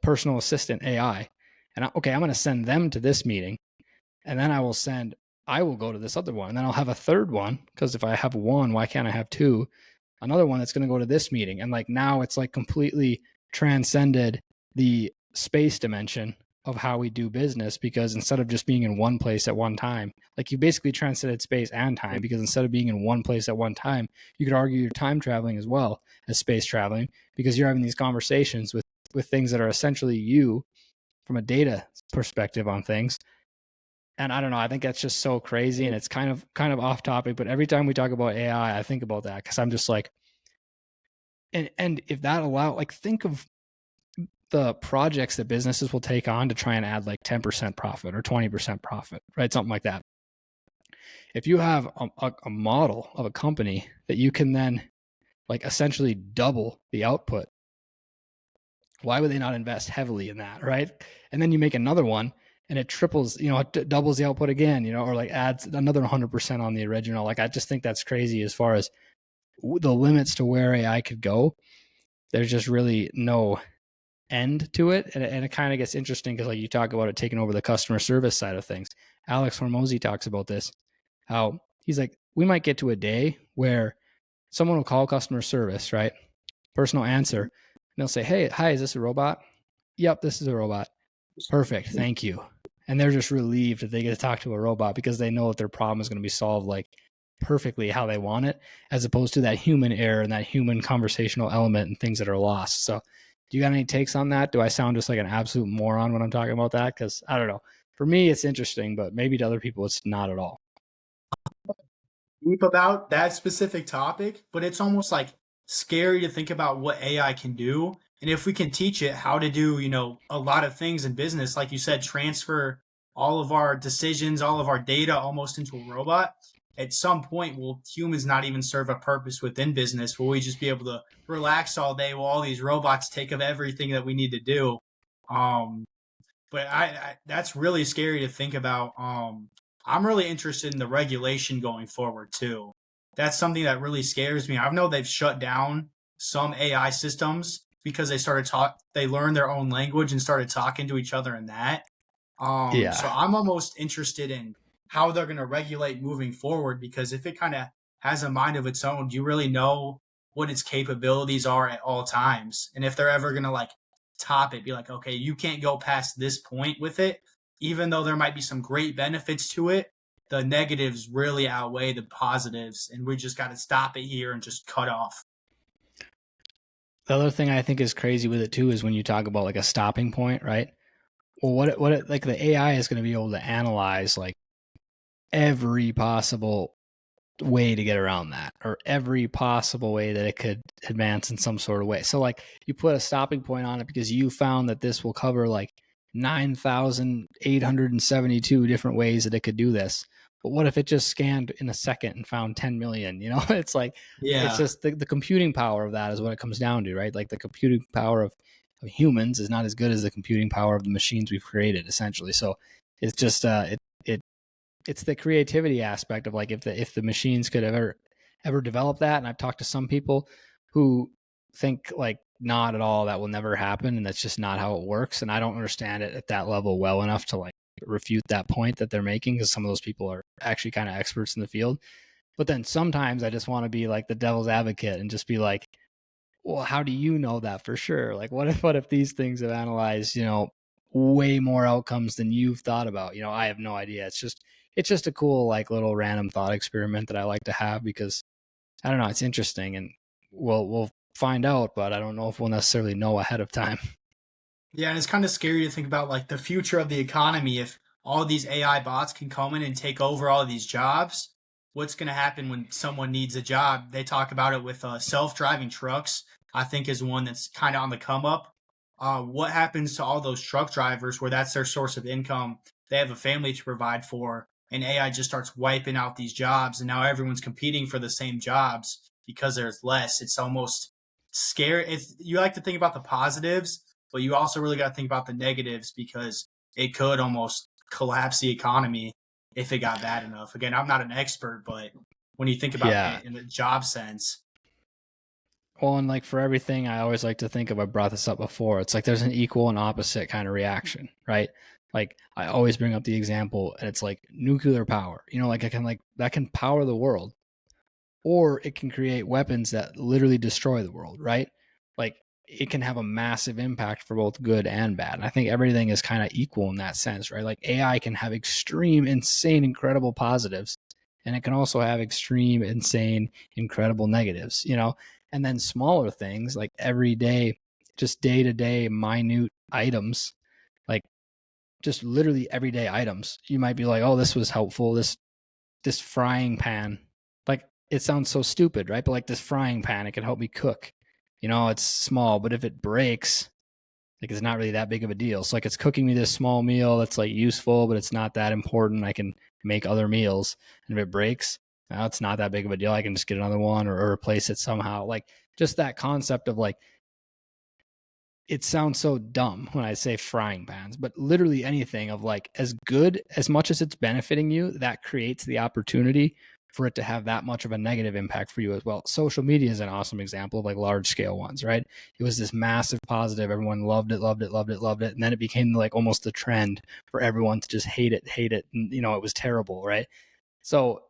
personal assistant AI? And I'm going to send them to this meeting, and then I will go to this other one, and then I'll have a third one, because if I have one, why can't I have two? Another one that's going to go to this meeting. And like now it's like completely transcended the space dimension of how we do business, because instead of just being in one place at one time, like you basically transcended space and time, because instead of being in one place at one time, you could argue you're time traveling as well as space traveling, because you're having these conversations with things that are essentially you from a data perspective on things. And I don't know, I think that's just so crazy, and it's kind of off topic, but every time we talk about AI, I think about that, because I'm just like, and if that like think of the projects that businesses will take on to try and add like 10% profit or 20% profit, right? Something like that. If you have a model of a company that you can then like essentially double the output, why would they not invest heavily in that, right? And then you make another one and it triples, it doubles the output again, or like adds another 100% on the original. Like I just think that's crazy as far as the limits to where AI could go. There's just really no end to it. And it kind of gets interesting because like you talk about it taking over the customer service side of things. Alex Hormozy talks about this, how he's like, we might get to a day where someone will call customer service, right? Personal answer. And they'll say, hey, hi, is this a robot? Yep, this is a robot. Perfect. Thank you. And they're just relieved that they get to talk to a robot, because they know that their problem is going to be solved like perfectly how they want it, as opposed to that human error and that human conversational element and things that are lost. So do you got any takes on that? Do I sound just like an absolute moron when I'm talking about that? Because I don't know. For me, it's interesting, but maybe to other people, it's not at all. Deep about that specific topic, but it's almost like scary to think about what AI can do. And if we can teach it how to do, a lot of things in business, like you said, transfer all of our decisions, all of our data almost into a robot, at some point will humans not even serve a purpose within business? Will we just be able to relax all day while all these robots take of everything that we need to do? But that's really scary to think about. I'm really interested in the regulation going forward too. That's something that really scares me. I know they've shut down some AI systems because they learned their own language and started talking to each other in that. So Yeah. I'm almost interested in how they're going to regulate moving forward, because if it kind of has a mind of its own, do you really know what its capabilities are at all times? And if they're ever going to like top it, be like, okay, you can't go past this point with it, even though there might be some great benefits to it, the negatives really outweigh the positives, and we just got to stop it here and just cut off. The other thing I think is crazy with it too is when you talk about like a stopping point, right? Well, like the AI is going to be able to analyze like every possible way to get around that, or every possible way that it could advance in some sort of way. So like you put a stopping point on it because you found that this will cover like 9,872 different ways that it could do this. But what if it just scanned in a second and found 10 million? It's like, it's Yeah. just the computing power of that is what it comes down to, right? Like the computing power of humans is not as good as the computing power of the machines we've created, essentially. So it's just it's the creativity aspect of like if the machines could ever develop that. And I've talked to some people who think like not at all, that will never happen, and that's just not how it works. And I don't understand it at that level well enough to like refute that point that they're making, because some of those people are actually kind of experts in the field. But then sometimes I just want to be like the devil's advocate and just be like, well, how do you know that for sure? Like what if these things have analyzed, way more outcomes than you've thought about? I have no idea. It's just a cool like little random thought experiment that I like to have, because I don't know, it's interesting, and we'll find out, but I don't know if we'll necessarily know ahead of time. Yeah, and it's kind of scary to think about like the future of the economy. If all these AI bots can come in and take over all of these jobs, what's going to happen when someone needs a job? They talk about it with self-driving trucks, I think is one that's kind of on the come up. What happens to all those truck drivers where that's their source of income? They have a family to provide for, and AI just starts wiping out these jobs, and now everyone's competing for the same jobs. because there's less, it's almost scary. You like to think about the positives, but you also really got to think about the negatives because it could almost collapse the economy if it got bad enough. Again, I'm not an expert, but when you think about Yeah. it in a job sense. Well, and like for everything, I always like to think of, I brought this up before, it's like there's an equal and opposite kind of reaction, right? Like I always bring up the example, and it's like nuclear power, like that can power the world, or it can create weapons that literally destroy the world, right? Like it can have a massive impact for both good and bad. And I think everything is kind of equal in that sense, right? Like AI can have extreme, insane, incredible positives, and it can also have extreme, insane, incredible negatives, and then smaller things like everyday, just day to day, minute items, like just literally everyday items. You might be like, oh, this was helpful. This frying pan, like it sounds so stupid, right? But like this frying pan, it can help me cook. It's small, but if it breaks, like it's not really that big of a deal. So like it's cooking me this small meal that's like useful, but it's not that important. I can make other meals. And if it breaks, well, it's not that big of a deal. I can just get another one or replace it somehow. Like just that concept of like, it sounds so dumb when I say frying pans, but literally anything of like as good, as much as it's benefiting you, that creates the opportunity for it to have that much of a negative impact for you as well. Social media is an awesome example of like large scale ones, right? It was this massive positive. Everyone loved it, loved it, loved it, loved it. And then it became like almost the trend for everyone to just hate it. And, it was terrible, right? So,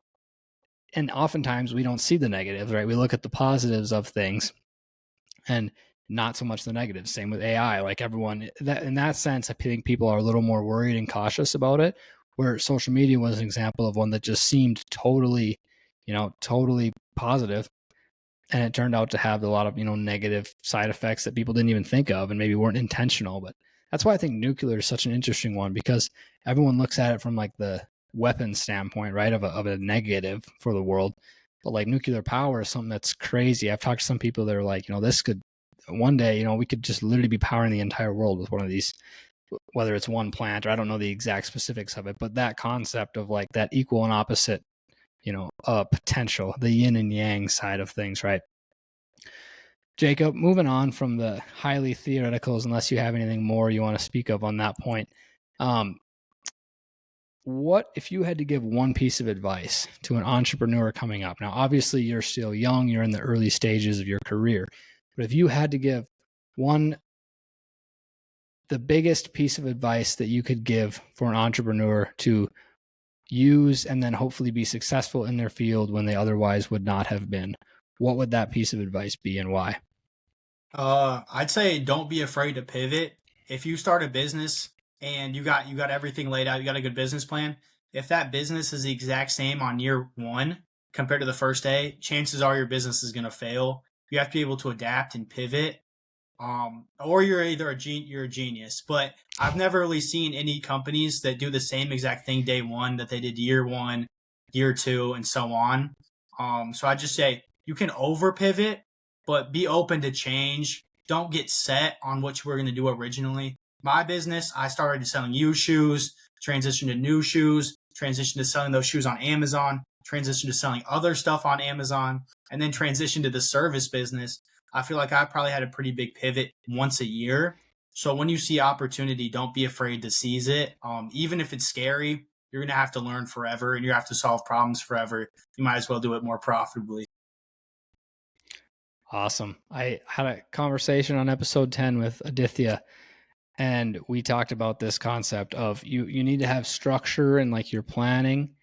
and oftentimes we don't see the negatives, right? We look at the positives of things and not so much the negatives. Same with AI. Like everyone, that in that sense, I think people are a little more worried and cautious about it. Where social media was an example of one that just seemed totally, totally positive, and it turned out to have a lot of negative side effects that people didn't even think of and maybe weren't intentional. But that's why I think nuclear is such an interesting one, because everyone looks at it from like the weapon standpoint, right, of a negative for the world. But like nuclear power is something that's crazy. I've talked to some people that are like, this could one day, we could just literally be powering the entire world with one of these, whether it's one plant or I don't know the exact specifics of it, but that concept of like that equal and opposite, potential, the yin and yang side of things, right? Jacob, moving on from the highly theoreticals, unless you have anything more you want to speak of on that point. What if you had to give one piece of advice to an entrepreneur coming up? Now, obviously, you're still young, you're in the early stages of your career, but if you had to give the biggest piece of advice that you could give for an entrepreneur to use and then hopefully be successful in their field when they otherwise would not have been, what would that piece of advice be and why? I'd say don't be afraid to pivot. If you start a business and you got everything laid out, you got a good business plan. If that business is the exact same on year one compared to the first day, chances are your business is going to fail. You have to be able to adapt and pivot. Or you're either you're a genius. But I've never really seen any companies that do the same exact thing day one that they did year one, year two, and so on. So I just say you can over pivot, but be open to change. Don't get set on what you were going to do originally. My business, I started selling used shoes, transitioned to new shoes, transitioned to selling those shoes on Amazon, transitioned to selling other stuff on Amazon, and then transitioned to the service business. I feel like I probably had a pretty big pivot once a year. So when you see opportunity, don't be afraid to seize it. Even if it's scary, you're going to have to learn forever and you have to solve problems forever. You might as well do it more profitably. Awesome. I had a conversation on episode 10 with Aditya, and we talked about this concept of you need to have structure and like your planning,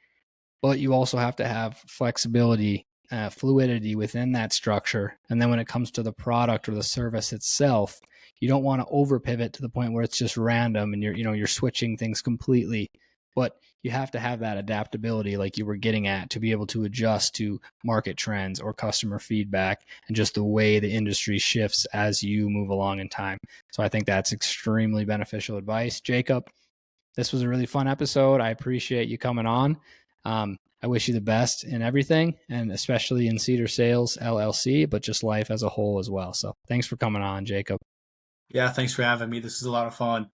but you also have to have flexibility, fluidity within that structure. And then when it comes to the product or the service itself, you don't want to over pivot to the point where it's just random and you're switching things completely. But you have to have that adaptability, like you were getting at, to be able to adjust to market trends or customer feedback and just the way the industry shifts as you move along in time. So I think that's extremely beneficial advice. Jacob, this was a really fun episode. I appreciate you coming on. I wish you the best in everything, and especially in Cedar Sales LLC, but just life as a whole as well. So thanks for coming on, Jacob. Yeah, thanks for having me. This is a lot of fun.